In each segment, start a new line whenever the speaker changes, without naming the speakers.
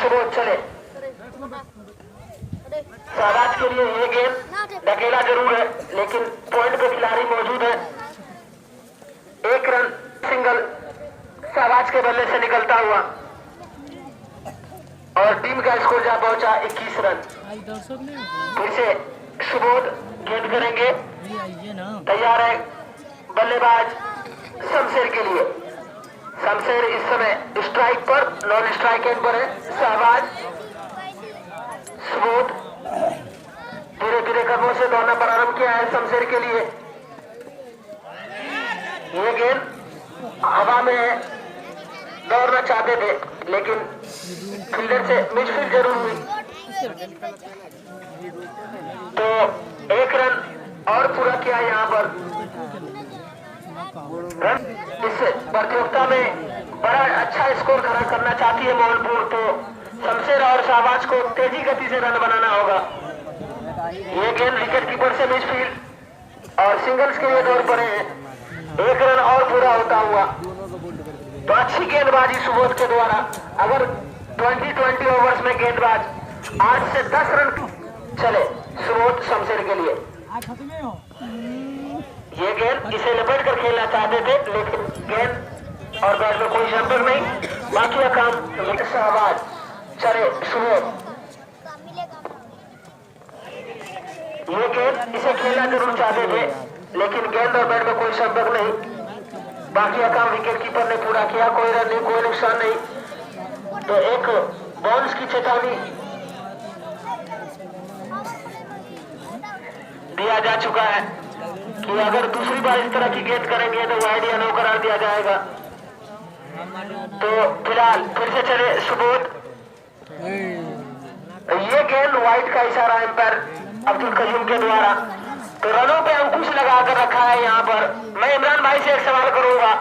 सुबोध चले। शहबाज के लिए ये गेंद ढकेला जरूर है, लेकिन पॉइंट पे खिलाड़ी मौजूद है। एक रन सिंगल शहबाज के बल्ले से निकलता हुआ और टीम का स्कोर जा पहुंचा 21 रन। फिर से सुबोध गेंद करेंगे, तैयार है बल्लेबाज शमशेर के लिए। शमशेर इस समय स्ट्राइक पर, नॉन स्ट्राइक एंड पर है। शहबाज सुबोध धीरे धीरे कदमों से दौड़ना प्रारंभ किया है शमशेर के लिए। ये गेंद हवा में है, दौड़ना चाहते थे लेकिन फील्डर से मिसफील्ड जरूर हुई, तो एक रन और पूरा किया यहाँ पर। इस प्रतियोगिता में बड़ा अच्छा स्कोर खड़ा करना चाहती है मोहनपुर, तो शमशेर और शहबाज को तेजी गति से रन बनाना होगा। ये गेंद विकेट कीपर से मिसफील्ड और सिंगल्स के लिए दौड़ पड़े हैं। एक रन और पूरा होता हुआ, तो अच्छी गेंदबाजी सुबोध के द्वारा। अगर 20 ओवर्स में गेंदबाज 8 से 10 रन चले सुबोध शमशेर के लिए। ये गेंद इसे लपेट कर खेलना चाहते थे, लेकिन गेंद और बैट में कोई संपर्क नहीं। बाकी का काम शहबाज चले सुबोध। ये गेंद इसे खेलना जरूर चाहते थे, लेकिन गेंद और बैट में कोई संपर्क नहीं। बाकी का काम विकेट कीपर ने पूरा किया, कोई रन नहीं, कोई नुकसान नहीं। तो एक बाउंस की चेतावनी दिया जा चुका है कि अगर दूसरी बार इस तरह की गेंद करेंगे तो वाइड या नो करार दिया जाएगा। तो फिलहाल फिर से चले सुबोध। ये गेंद वाइड का इशारा एम्पायर अब्दुल कयूम के द्वारा, तो रनों पे अंकुश लगाकर रखा है यहाँ पर। मैं इमरान भाई से एक सवाल करूंगा,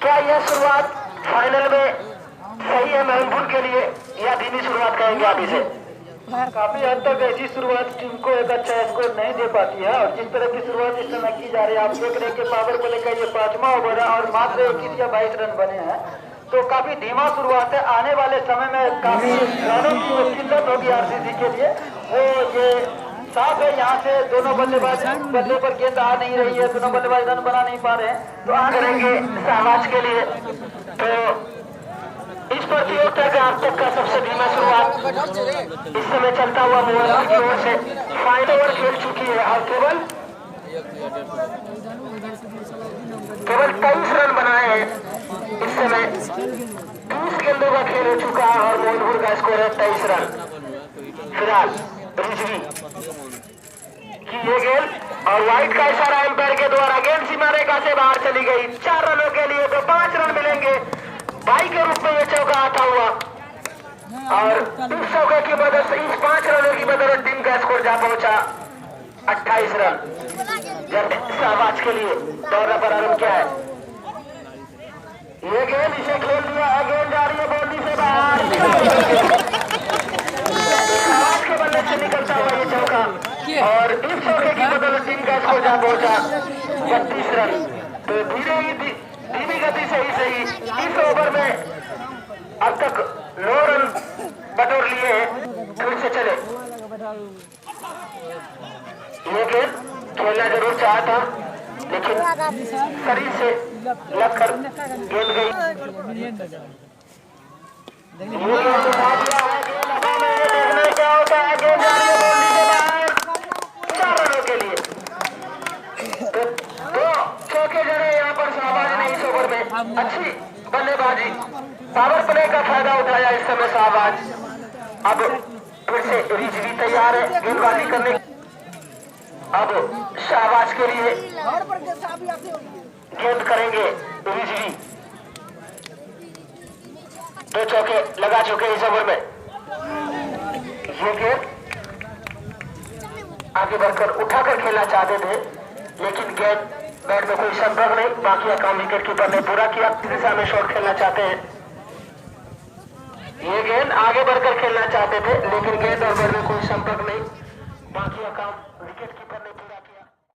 क्या यह शुरुआत फाइनल में सही है महमपुर के लिए या धीमी शुरुआत कहेंगे आप इसे?
काफी हद तक ऐसी शुरुआत टीम को एक अच्छा स्कोर नहीं दे पाती है, और जिस तरह की शुरुआत इस समय की जा रही है, आप देख रहे हैं कि पावर प्ले का ये 5वां ओवर है और मात्र 21 या 22 रन बने हैं, तो काफी धीमा शुरुआत है। आने वाले समय में काफी रनों की किल्लत होगी आरसीसी के लिए। वो ये साफ है, यहाँ से दोनों बल्लेबाज बल्ले पर गेंद आ नहीं रही है, दोनों बल्लेबाज रन बना नहीं पा रहे हैं,
तो आ करेंगे शहबाज के लिए। तो इस प्रतियोगिता का अब तक का सबसे धीमा शुरुआत इस समय चलता हुआ मोहनपुर की ओर से 5 ओवर खेल चुकी है और केवल 23 रन बनाए हैं इस समय। 30 गेंदों का खेल हो चुका है और मोहनपुर का स्कोर है 23 रन। फिलहाल रिजवी की ये गेंद और वाइड का इशारा एम्पायर के द्वारा, गेंद सीमा रेखा से बाहर चली गई। 4 रनों के लिए तो 5 रन मिलेंगे। भाई के रूप में ये चौका आता हुआ और इस चौके की मदद से, इस 5 रनों की बदौलत टीम का स्कोर जा पहुंचा 28 रन। जब शहबाज के लिए दौरा प्रारंभ किया है, ये गेंद इसे खेल दिया है, गेंद जा रही है बाउंड्री से बाहर। शहबाज के बल्ले से निकलता हुआ ये चौका और इस चौके की बदौलत टीम का स्कोर जा पहुंचा 32 रन। तो धीमी गति से ही सही इस ओवर में अब तक 9 रन बटोर लिए हैं। फिर से चले, ये गेंद खेलना जरूर चाहा था, लेकिन शरीर से लगकर गेंद गई। ये गेंद उठा दिया है, गेंद हवा में, ये देखना क्या होता है। गेंद जा रही है बाउंड्री से बाहर 4 रनों के लिए। तो चौके जड़े यहाँ पर शहबाज ने इस ओवर में अच्छी बल्लेबाजी, पावर प्ले का फायदा उठाया इस समय शहबाज। अब फिर से रिजवी तैयार है गेंदबाजी करने। अब शहबाज के लिए गेंद करेंगे रिजवी। 2 चौके लगा चुके इस ओवर में। ये गेंद आगे बढ़कर उठाकर खेलना चाहते थे, लेकिन गेंद बैट में कोई संपर्क नहीं। बाकी का काम विकेट कीपर ने पूरा किया। दिशा में शॉट खेलना चाहते हैं, ये गेंद आगे बढ़कर खेलना चाहते थे, लेकिन गेंद और बैट में कोई संपर्क नहीं। बाकी का काम विकेट कीपर